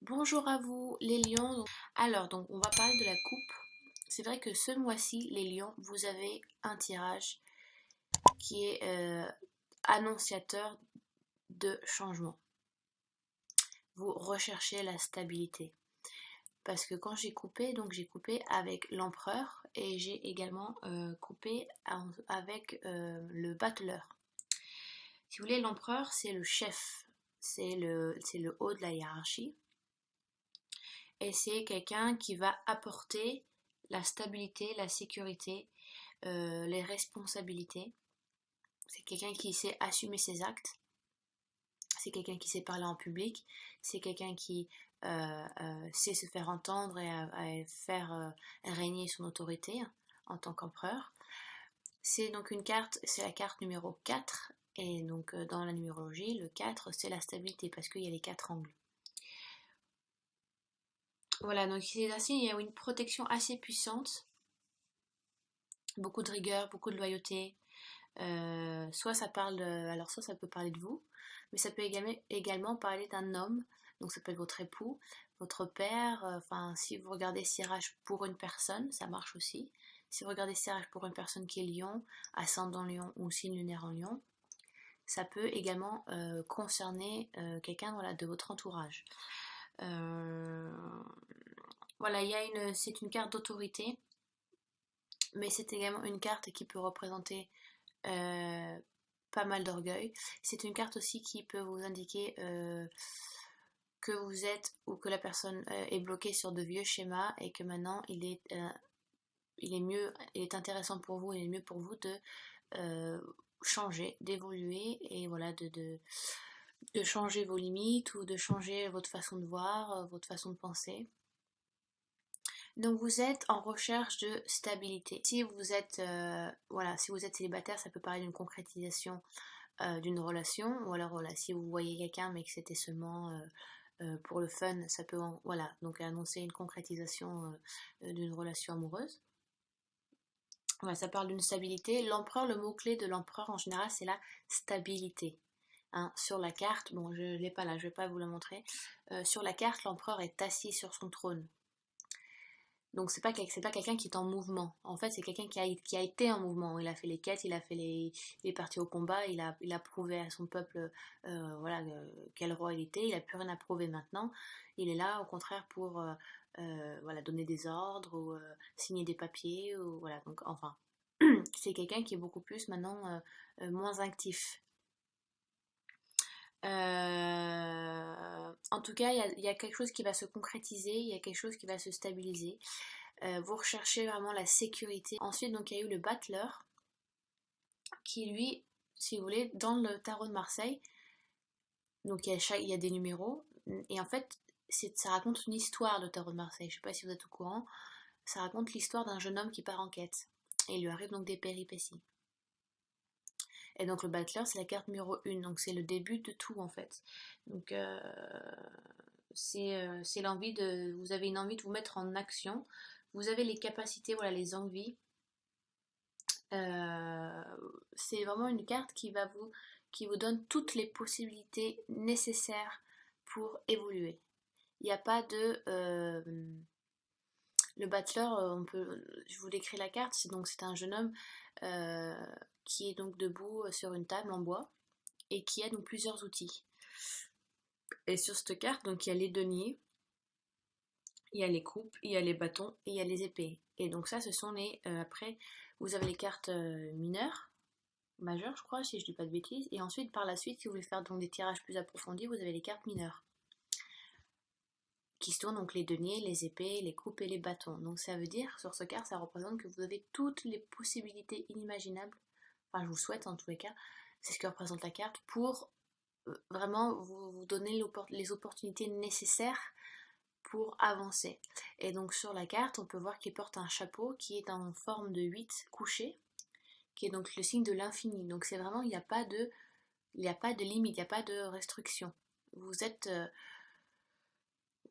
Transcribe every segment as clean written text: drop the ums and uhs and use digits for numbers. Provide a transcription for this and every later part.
Bonjour à vous les lions. Alors, on va parler de la coupe. C'est vrai que ce mois-ci, les lions, vous avez un tirage qui est annonciateur de changement. Vous recherchez la stabilité. Parce que quand j'ai coupé, donc j'ai coupé avec l'empereur et j'ai également coupé avec le battleur. Si vous voulez, l'empereur, c'est le chef, c'est le haut de la hiérarchie. Et c'est quelqu'un qui va apporter la stabilité, la sécurité, les responsabilités. C'est quelqu'un qui sait assumer ses actes. C'est quelqu'un qui sait parler en public. C'est quelqu'un qui sait se faire entendre et faire régner son autorité en tant qu'empereur. C'est donc une carte, c'est la carte numéro 4. Et donc dans la numérologie, le 4, c'est la stabilité parce qu'il y a les 4 angles. Voilà, donc il y a une protection assez puissante, beaucoup de rigueur, beaucoup de loyauté. Soit ça parle, alors soit ça peut parler de vous, mais ça peut également parler d'un homme. Donc ça peut être votre époux, votre père. Enfin, si vous regardez tirage pour une personne, ça marche aussi. Si vous regardez tirage pour une personne qui est Lion, ascendant Lion ou signe lunaire en Lion, ça peut également concerner quelqu'un, voilà, de votre entourage. Voilà, c'est une carte d'autorité, mais c'est également une carte qui peut représenter pas mal d'orgueil. C'est une carte aussi qui peut vous indiquer que vous êtes ou que la personne est bloquée sur de vieux schémas et que maintenant il est intéressant pour vous, il est mieux pour vous de changer, d'évoluer et voilà, de changer vos limites ou de changer votre façon de voir, votre façon de penser. Donc vous êtes en recherche de stabilité. Si vous êtes célibataire, ça peut parler d'une concrétisation d'une relation, ou alors voilà, si vous voyez quelqu'un mais que c'était seulement pour le fun, ça peut voilà, donc annoncer une concrétisation d'une relation amoureuse. Voilà, ça parle d'une stabilité. L'empereur, le mot-clé de l'empereur en général, c'est la stabilité. Hein, sur la carte, bon, je ne l'ai pas là, je ne vais pas vous la montrer. Sur la carte, l'empereur est assis sur son trône. Donc c'est pas quelqu'un qui est en mouvement. En fait, c'est quelqu'un qui a été en mouvement. Il a fait les quêtes, il est parti au combat, il a prouvé à son peuple voilà, quel roi il était. Il a plus rien à prouver maintenant. Il est là, au contraire, pour voilà, donner des ordres ou signer des papiers. Ou, voilà, donc enfin, c'est quelqu'un qui est beaucoup plus maintenant moins actif. En tout cas, il y a quelque chose qui va se concrétiser, il y a quelque chose qui va se stabiliser. Vous recherchez vraiment la sécurité. Ensuite, donc, il y a eu le battleur, qui lui, si vous voulez, dans le tarot de Marseille, donc il y a des numéros, et en fait, ça raconte une histoire, le tarot de Marseille. Je ne sais pas si vous êtes au courant. Ça raconte l'histoire d'un jeune homme qui part en quête. Et il lui arrive donc des péripéties. Et donc le battleur, c'est la carte numéro 1, donc c'est le début de tout en fait. Donc c'est l'envie vous avez une envie de vous mettre en action, vous avez les capacités, voilà, les envies. C'est vraiment une carte qui vous donne toutes les possibilités nécessaires pour évoluer. Il n'y a pas de... le battleur, je vous décris la carte, c'est un jeune homme qui est donc debout sur une table en bois et qui a donc plusieurs outils. Et sur cette carte, donc il y a les deniers, il y a les coupes, il y a les bâtons et il y a les épées. Et donc ça, ce sont les... après, vous avez les cartes mineures, majeures je crois, si je dis pas de bêtises. Et ensuite, par la suite, si vous voulez faire donc des tirages plus approfondis, vous avez les cartes mineures. Qui sont donc les deniers, les épées, les coupes et les bâtons. Donc ça veut dire, sur ce carte, ça représente que vous avez toutes les possibilités inimaginables, enfin je vous souhaite en tous les cas, c'est ce que représente la carte, pour vraiment vous donner les opportunités nécessaires pour avancer. Et donc sur la carte, on peut voir qu'il porte un chapeau qui est en forme de 8 couchés, qui est donc le signe de l'infini. Donc c'est vraiment, il n'y a pas de limite, il n'y a pas de restriction.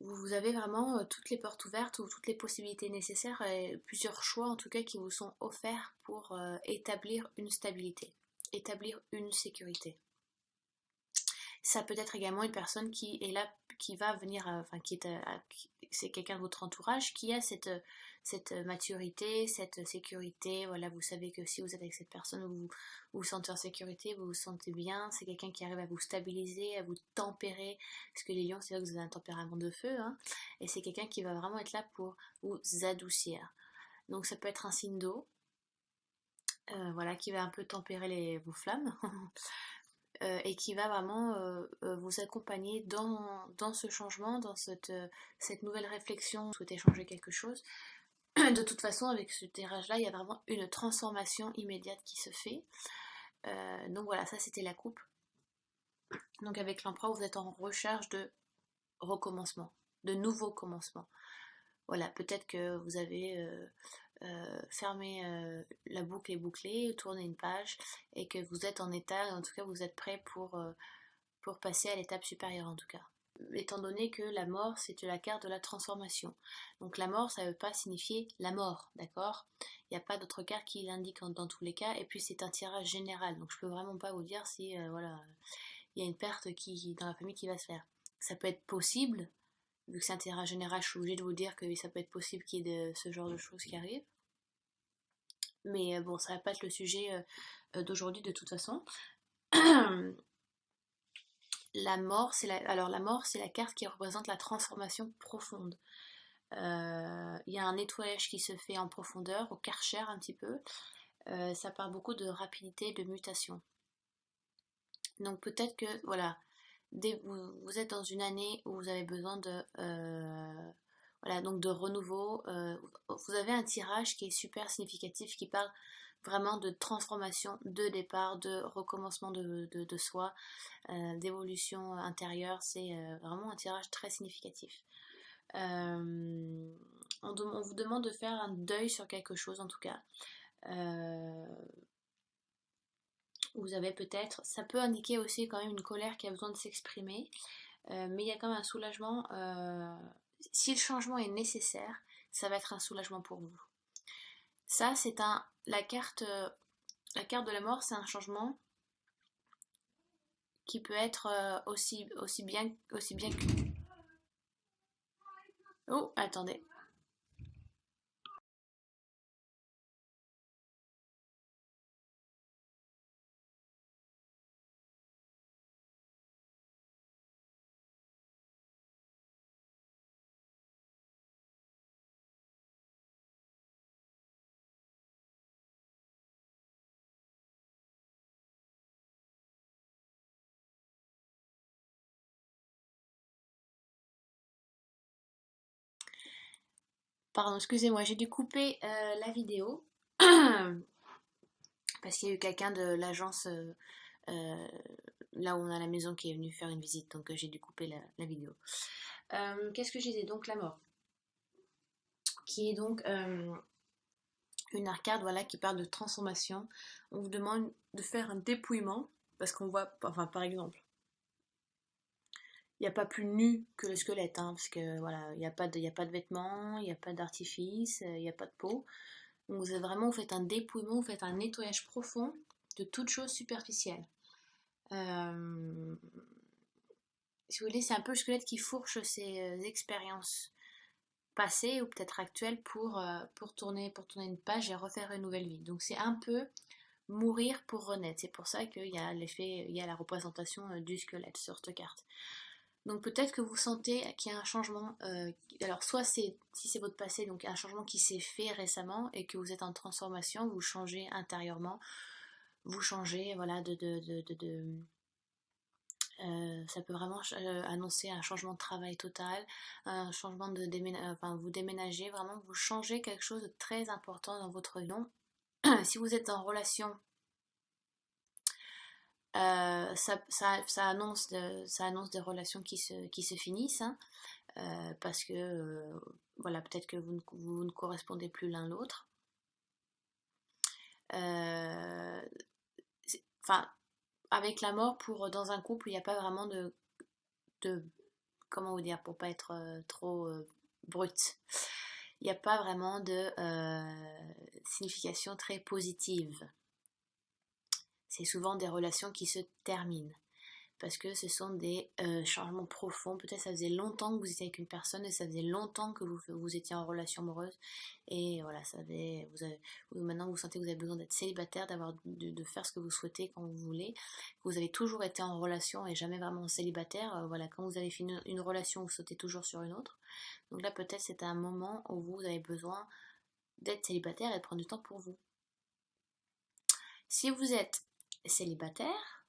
Vous avez vraiment toutes les portes ouvertes ou toutes les possibilités nécessaires et plusieurs choix en tout cas qui vous sont offerts pour établir une stabilité, établir une sécurité. Ça peut être également une personne qui est là, qui va venir, enfin c'est quelqu'un de votre entourage qui a cette maturité, cette sécurité. Voilà, vous savez que si vous êtes avec cette personne, vous vous sentez en sécurité, vous vous sentez bien. C'est quelqu'un qui arrive à vous stabiliser, à vous tempérer. Parce que les lions, c'est vrai que vous avez un tempérament de feu, hein, et c'est quelqu'un qui va vraiment être là pour vous adoucir. Donc ça peut être un signe d'eau, voilà, qui va un peu tempérer vos flammes. Et qui va vraiment vous accompagner dans ce changement, dans cette nouvelle réflexion. Vous souhaitez changer quelque chose. De toute façon, avec ce tirage-là, il y a vraiment une transformation immédiate qui se fait. Donc voilà, ça c'était la coupe. Donc avec l'empereur, vous êtes en recherche de recommencement, de nouveaux commencements. Voilà, peut-être que vous avez fermé la boucle est bouclée, tourné une page, et que vous êtes en état, en tout cas vous êtes prêt pour passer à l'étape supérieure en tout cas. Étant donné que la mort, c'est la carte de la transformation. Donc la mort, ça ne veut pas signifier la mort, d'accord? Il n'y a pas d'autre carte qui l'indique dans tous les cas, et puis c'est un tirage général, donc je peux vraiment pas vous dire si voilà, il y a une perte dans la famille qui va se faire. Ça peut être possible, vu que c'est un tirage général, je suis obligée de vous dire que ça peut être possible qu'il y ait ce genre de choses qui arrivent. Mais bon, ça va pas être le sujet d'aujourd'hui de toute façon. La mort, la mort, c'est la carte qui représente la transformation profonde. Il y a un nettoyage qui se fait en profondeur, au Karcher un petit peu. Ça parle beaucoup de rapidité, de mutation. Donc peut-être que, voilà, vous êtes dans une année où vous avez besoin voilà, donc de renouveau. Vous avez un tirage qui est super significatif, qui parle vraiment de transformation, de départ, de recommencement de soi, d'évolution intérieure. C'est vraiment un tirage très significatif. On vous demande de faire un deuil sur quelque chose en tout cas. Vous avez peut-être, ça peut indiquer aussi quand même une colère qui a besoin de s'exprimer, mais il y a quand même un soulagement. Si le changement est nécessaire, ça va être un soulagement pour vous. Ça, c'est la carte de la mort, c'est un changement qui peut être aussi bien que... Oh, attendez. Pardon, excusez-moi, j'ai dû couper la vidéo parce qu'il y a eu quelqu'un de l'agence là où on a la maison qui est venu faire une visite, donc j'ai dû couper la vidéo. Qu'est-ce que je disais? Donc la mort, qui est donc une arcade, voilà, qui parle de transformation. On vous demande de faire un dépouillement, parce qu'on voit, enfin par exemple, il n'y a pas plus nu que le squelette, hein, parce que voilà, il n'y a pas de vêtements, il n'y a pas d'artifice, il n'y a pas de peau. Donc vous faites un dépouillement, vous faites un nettoyage profond de toute chose superficielle. Si vous voulez, c'est un peu le squelette qui fourche ses expériences passées ou peut-être actuelles pour tourner une page et refaire une nouvelle vie. Donc c'est un peu mourir pour renaître. C'est pour ça qu'il y a il y a la représentation du squelette sur cette carte. Donc peut-être que vous sentez qu'il y a un changement, alors soit si c'est votre passé, donc un changement qui s'est fait récemment et que vous êtes en transformation, vous changez intérieurement, vous changez, voilà, ça peut vraiment annoncer un changement de travail total, un changement de vous déménagez, vraiment vous changez quelque chose de très important dans votre vie. Si vous êtes en relation, ça annonce des relations qui se finissent, hein, parce que voilà, peut-être que vous ne correspondez plus l'un l'autre. Enfin, avec la mort, dans un couple, il n'y a pas vraiment de comment vous dire, pour pas être trop brute, il n'y a pas vraiment de signification très positive. C'est souvent des relations qui se terminent. parce que ce sont des changements profonds. Peut-être ça faisait longtemps que vous étiez avec une personne et ça faisait longtemps que vous étiez en relation amoureuse et voilà, maintenant vous sentez que vous avez besoin d'être célibataire, de faire ce que vous souhaitez quand vous voulez. Vous avez toujours été en relation et jamais vraiment célibataire. Voilà, quand vous avez fini une relation, vous sautez toujours sur une autre. Donc là, peut-être c'est un moment où vous avez besoin d'être célibataire et de prendre du temps pour vous. Si vous êtes célibataire,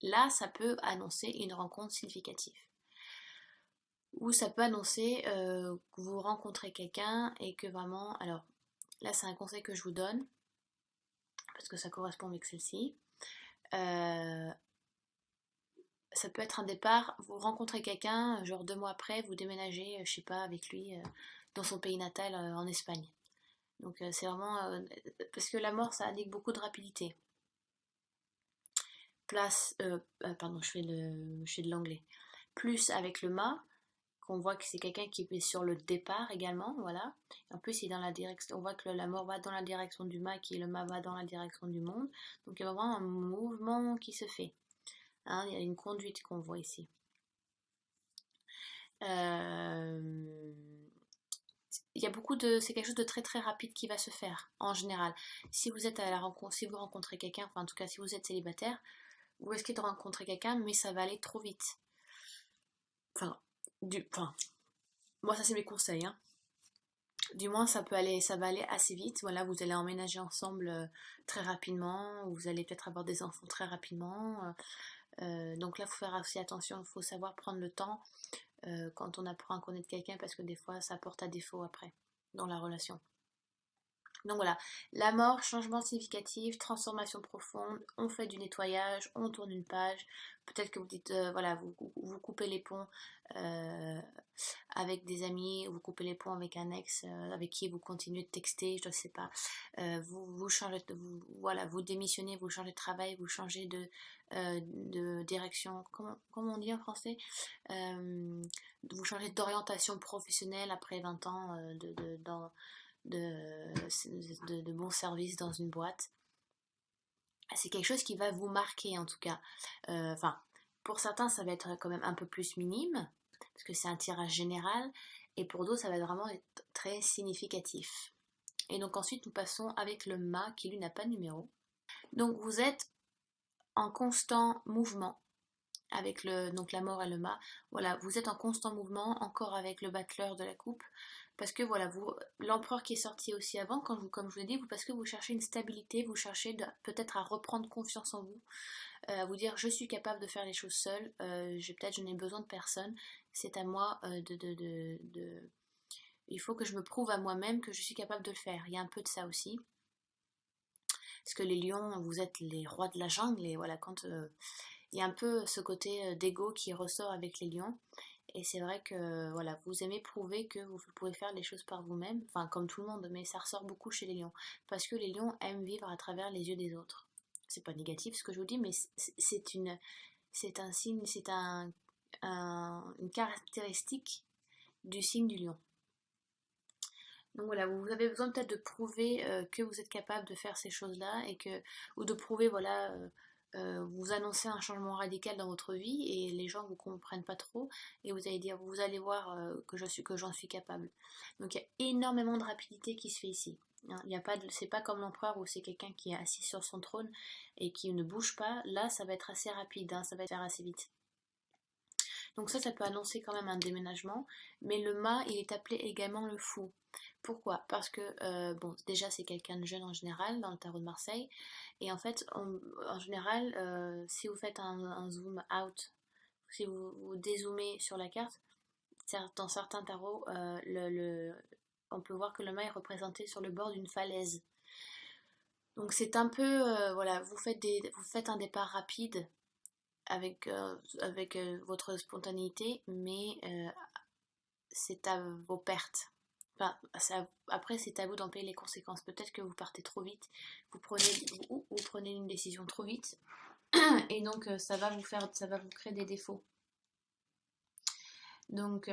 là, ça peut annoncer une rencontre significative. Ou ça peut annoncer que vous rencontrez quelqu'un et que vraiment... Alors, là, c'est un conseil que je vous donne, parce que ça correspond avec celle-ci. Ça peut être un départ, vous rencontrez quelqu'un, genre 2 mois après, vous déménagez, je sais pas, avec lui, dans son pays natal, en Espagne. Donc c'est vraiment... parce que la mort, ça indique beaucoup de rapidité. Pardon, je fais de l'anglais. Plus avec le mât, qu'on voit que c'est quelqu'un qui est sur le départ également, voilà. En plus, il est dans la direction, on voit que la mort va dans la direction du mât, et le mât va dans la direction du monde. Donc il y a vraiment un mouvement qui se fait. Hein, il y a une conduite qu'on voit ici. Il y a c'est quelque chose de très très rapide qui va se faire en général. Si vous êtes à la rencontre, si vous rencontrez quelqu'un, enfin en tout cas si vous êtes célibataire, vous risquez de rencontrer quelqu'un, mais ça va aller trop vite. Enfin, moi ça c'est mes conseils, hein. Du moins ça va aller assez vite. Voilà, vous allez emménager ensemble très rapidement, vous allez peut-être avoir des enfants très rapidement. Donc là, il faut faire aussi attention, il faut savoir prendre le temps quand on apprend à connaître quelqu'un, parce que des fois ça porte à défaut après dans la relation. Donc voilà, la mort, changement significatif, transformation profonde, on fait du nettoyage, on tourne une page, peut-être que vous dites, voilà, vous coupez les ponts avec des amis, vous coupez les ponts avec un ex avec qui vous continuez de texter, je ne sais pas, vous changez, voilà, vous démissionnez, vous changez de travail, vous changez de direction, comment on dit en français, vous changez d'orientation professionnelle après 20 ans de bons services dans une boîte. C'est quelque chose qui va vous marquer en tout cas. Enfin, pour certains, ça va être quand même un peu plus minime, parce que c'est un tirage général, et pour d'autres, ça va vraiment être très significatif. Et donc ensuite, nous passons avec le mât, qui lui n'a pas de numéro. Donc vous êtes en constant mouvement avec donc la mort et le mât. Voilà, vous êtes en constant mouvement, encore avec le battleur de la coupe, parce que voilà, l'empereur qui est sorti aussi avant, comme je vous l'ai dit, parce que vous cherchez une stabilité, vous cherchez peut-être à reprendre confiance en vous, à vous dire je suis capable de faire les choses seule, je n'ai besoin de personne, c'est à moi il faut que je me prouve à moi-même que je suis capable de le faire. Il y a un peu de ça aussi. Parce que les lions, vous êtes les rois de la jungle, et voilà, quand il y a un peu ce côté d'ego qui ressort avec les lions. Et c'est vrai que voilà, vous aimez prouver que vous pouvez faire les choses par vous-même, enfin comme tout le monde, mais ça ressort beaucoup chez les lions. Parce que les lions aiment vivre à travers les yeux des autres. C'est pas négatif ce que je vous dis, mais c'est un signe, une caractéristique du signe du lion. Donc voilà, vous avez besoin peut-être de prouver que vous êtes capable de faire ces choses-là, ou de prouver, voilà, vous annoncez un changement radical dans votre vie et les gens ne vous comprennent pas trop, et vous allez voir que j'en suis capable. Donc il y a énormément de rapidité qui se fait ici. Hein. C'est pas comme l'empereur où c'est quelqu'un qui est assis sur son trône et qui ne bouge pas. Là, ça va être assez rapide, hein, ça va faire assez vite. Donc ça peut annoncer quand même un déménagement, mais le mât, il est appelé également le fou. Pourquoi? Parce que, bon, déjà c'est quelqu'un de jeune en général dans le tarot de Marseille, et en fait, en général, si vous faites un zoom out, si vous dézoomez sur la carte, dans certains tarots, on peut voir que le mât est représenté sur le bord d'une falaise. Donc c'est un peu, voilà, vous faites un départ rapide, avec votre spontanéité, mais c'est à vos pertes. Enfin, après, c'est à vous d'en payer les conséquences. Peut-être que vous partez trop vite, vous prenez une décision trop vite, et donc ça va vous créer des défauts. Donc,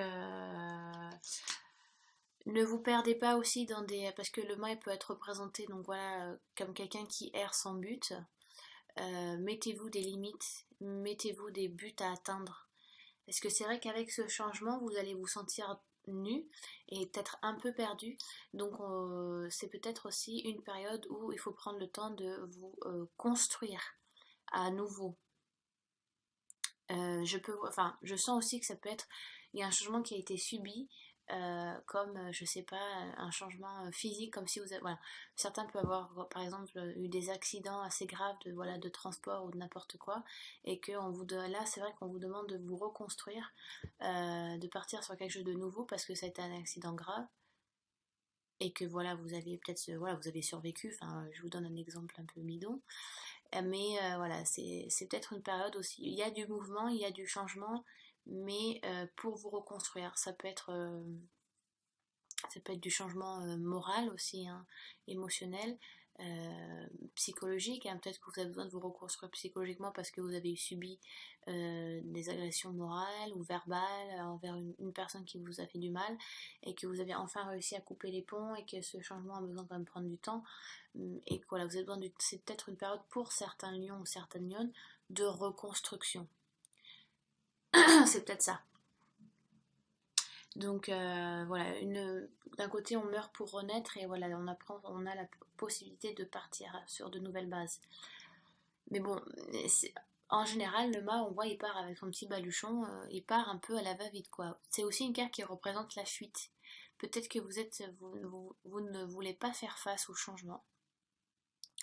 ne vous perdez pas aussi parce que le mât peut être représenté, donc voilà, comme quelqu'un qui erre sans but. Mettez-vous des limites, mettez-vous des buts à atteindre. Parce que c'est vrai qu'avec ce changement, vous allez vous sentir nu et peut-être un peu perdu. Donc c'est peut-être aussi une période où il faut prendre le temps de vous construire à nouveau. Je sens aussi que ça peut être, il y a un changement qui a été subi, comme, je sais pas, un changement physique, comme si vous avez, voilà, certains peuvent avoir, par exemple, eu des accidents assez graves voilà, de transport ou de n'importe quoi, et que là, c'est vrai qu'on vous demande de vous reconstruire, de partir sur quelque chose de nouveau parce que ça a été un accident grave, et que voilà, vous avez peut-être, voilà, vous avez survécu, enfin, je vous donne un exemple un peu bidon, mais voilà, c'est peut-être une période aussi. Il y a du mouvement, il y a du changement, mais pour vous reconstruire, ça peut être du changement moral aussi, hein, émotionnel, psychologique, hein. Peut-être que vous avez besoin de vous reconstruire psychologiquement parce que vous avez subi des agressions morales ou verbales envers une personne qui vous a fait du mal et que vous avez enfin réussi à couper les ponts et que ce changement a besoin quand même de prendre du temps. Et que voilà, vous avez besoin c'est peut-être une période pour certains lions ou certaines lionnes de reconstruction. C'est peut-être ça. Donc voilà, d'un côté on meurt pour renaître et voilà, on a la possibilité de partir sur de nouvelles bases. Mais bon, en général, le mât, on voit, il part avec son petit baluchon, il part un peu à la va-vite, quoi. C'est aussi une carte qui représente la fuite. Peut-être que vous ne voulez pas faire face au changement.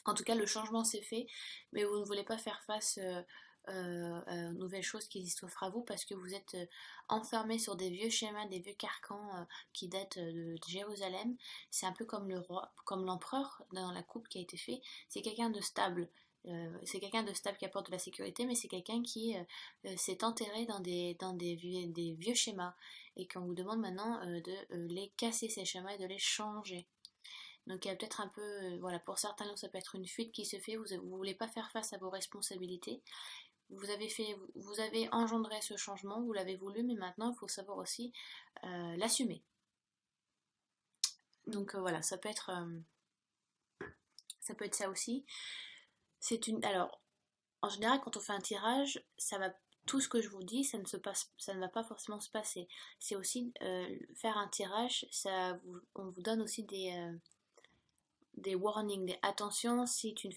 En tout cas, le changement s'est fait, mais vous ne voulez pas faire face aux nouvelles choses qui s'offrent à vous parce que vous êtes enfermé sur des vieux schémas, des vieux carcans qui datent de Jérusalem. C'est un peu comme le roi, comme l'empereur dans la coupe qui a été fait. C'est quelqu'un de stable. C'est quelqu'un de stable qui apporte de la sécurité, mais c'est quelqu'un qui s'est enterré des vieux schémas et qu'on vous demande maintenant de les casser ces schémas et de les changer. Donc il y a peut-être un peu, voilà, pour certains, ça peut être une fuite qui se fait, vous ne voulez pas faire face à vos responsabilités, vous avez engendré ce changement, vous l'avez voulu, mais maintenant il faut savoir aussi l'assumer. Donc voilà, ça peut être ça aussi. Alors, en général, quand on fait un tirage, tout ce que je vous dis, ça ne va pas forcément se passer. C'est aussi faire un tirage, on vous donne aussi des warnings, des attention, si tu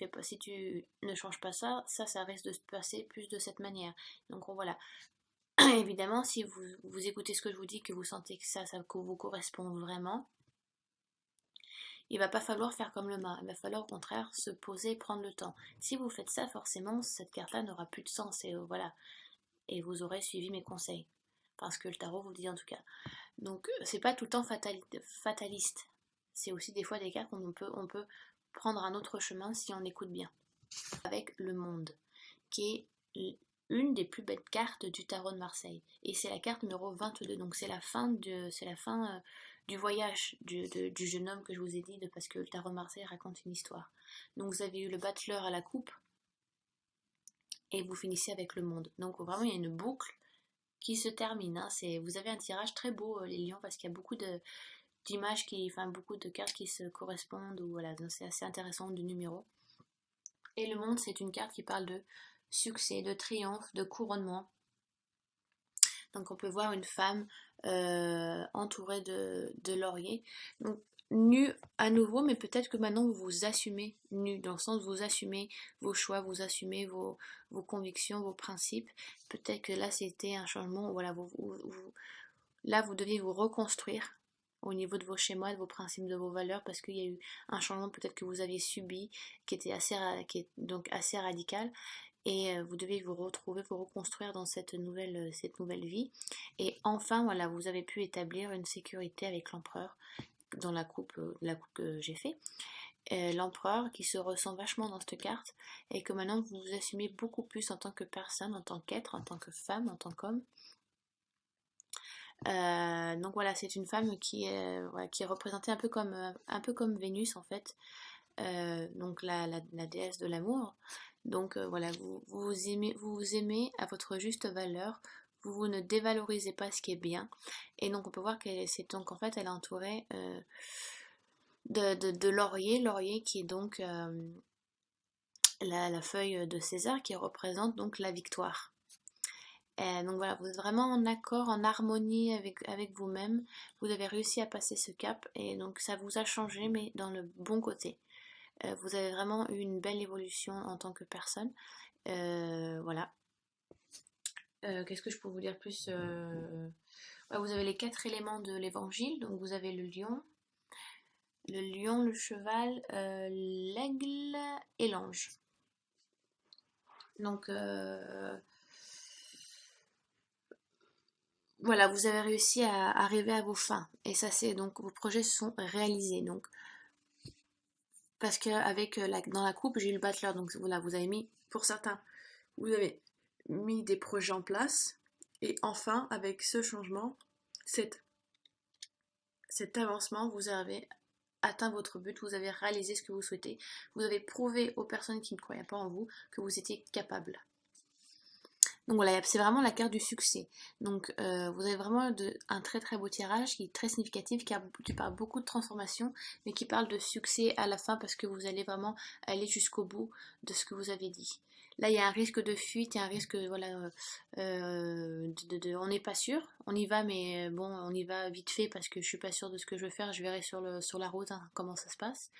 ne changes pas ça risque de se passer plus de cette manière. Donc voilà. Évidemment, si vous écoutez ce que je vous dis, que vous sentez que ça vous correspond vraiment, il va pas falloir faire comme le mât, il va falloir au contraire se poser et prendre le temps. Si vous faites ça, forcément, cette carte-là n'aura plus de sens et voilà. Et vous aurez suivi mes conseils. Parce que le tarot vous dit en tout cas. Donc c'est pas tout le temps fataliste. C'est aussi des fois des cas qu'on on peut prendre un autre chemin si on écoute bien. Avec le monde, qui est une des plus belles cartes du tarot de Marseille. Et c'est la carte numéro 22. Donc c'est la fin du voyage du jeune homme que je vous ai dit, parce que le tarot de Marseille raconte une histoire. Donc vous avez eu le battleur à la coupe, et vous finissez avec le monde. Donc vraiment il y a une boucle qui se termine, hein. Vous avez un tirage très beau, les lions, parce qu'il y a beaucoup d'images, beaucoup de cartes qui se correspondent, ou voilà, c'est assez intéressant, de numéros. Et le monde, c'est une carte qui parle de succès, de triomphe, de couronnement. Donc on peut voir une femme entourée de lauriers. Donc nue à nouveau, mais peut-être que maintenant vous vous assumez nue, dans le sens où vous assumez vos choix, vous assumez vos convictions, vos principes. Peut-être que là c'était un changement, voilà, là vous deviez vous reconstruire au niveau de vos schémas, de vos principes, de vos valeurs, parce qu'il y a eu un changement peut-être que vous aviez subi, qui est donc assez radical, et vous devez vous retrouver, vous reconstruire dans cette nouvelle vie. Et enfin, voilà, vous avez pu établir une sécurité avec l'empereur dans la coupe que j'ai fait. L'empereur qui se ressent vachement dans cette carte, et que maintenant vous vous assumez beaucoup plus en tant que personne, en tant qu'être, en tant que femme, en tant qu'homme. Donc voilà, c'est une femme qui est représentée un peu comme Vénus en fait, donc la déesse de l'amour. Donc voilà, vous vous aimez à votre juste valeur, vous ne dévalorisez pas ce qui est bien, et donc on peut voir qu'elle donc en fait elle est entourée de laurier qui est donc la feuille de César qui représente donc la victoire. Donc voilà, vous êtes vraiment en accord, en harmonie avec vous-même. Vous avez réussi à passer ce cap et donc ça vous a changé, mais dans le bon côté. Vous avez vraiment eu une belle évolution en tant que personne. Voilà. Qu'est-ce que je peux vous dire plus ouais, vous avez les 4 éléments de l'évangile. Donc vous avez le lion, le cheval, l'aigle et l'ange. Donc voilà, vous avez réussi à arriver à vos fins. Et ça, c'est donc vos projets se sont réalisés. Donc, parce que avec dans la coupe, j'ai eu le battleur. Donc voilà, vous avez mis, pour certains, vous avez mis des projets en place. Et enfin, avec ce changement, cet avancement, vous avez atteint votre but, vous avez réalisé ce que vous souhaitez. Vous avez prouvé aux personnes qui ne croyaient pas en vous que vous étiez capable. Donc voilà, c'est vraiment la carte du succès. Donc vous avez vraiment un très très beau tirage qui est très significatif, qui parle beaucoup de transformation, mais qui parle de succès à la fin parce que vous allez vraiment aller jusqu'au bout de ce que vous avez dit. Là, il y a un risque de fuite, il y a un risque, voilà, on n'est pas sûr, on y va, mais bon, on y va vite fait parce que je suis pas sûre de ce que je veux faire, je verrai sur la route hein, comment ça se passe.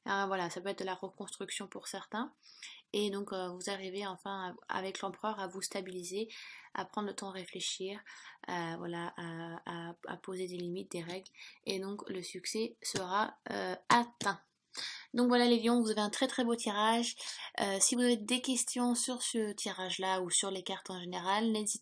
Alors, voilà, ça peut être de la reconstruction pour certains. Et donc vous arrivez enfin avec l'empereur à vous stabiliser, à prendre le temps de réfléchir, voilà, à poser des limites, des règles. Et donc le succès sera atteint. Donc voilà les lions, vous avez un très très beau tirage. Si vous avez des questions sur ce tirage là ou sur les cartes en général, n'hésitez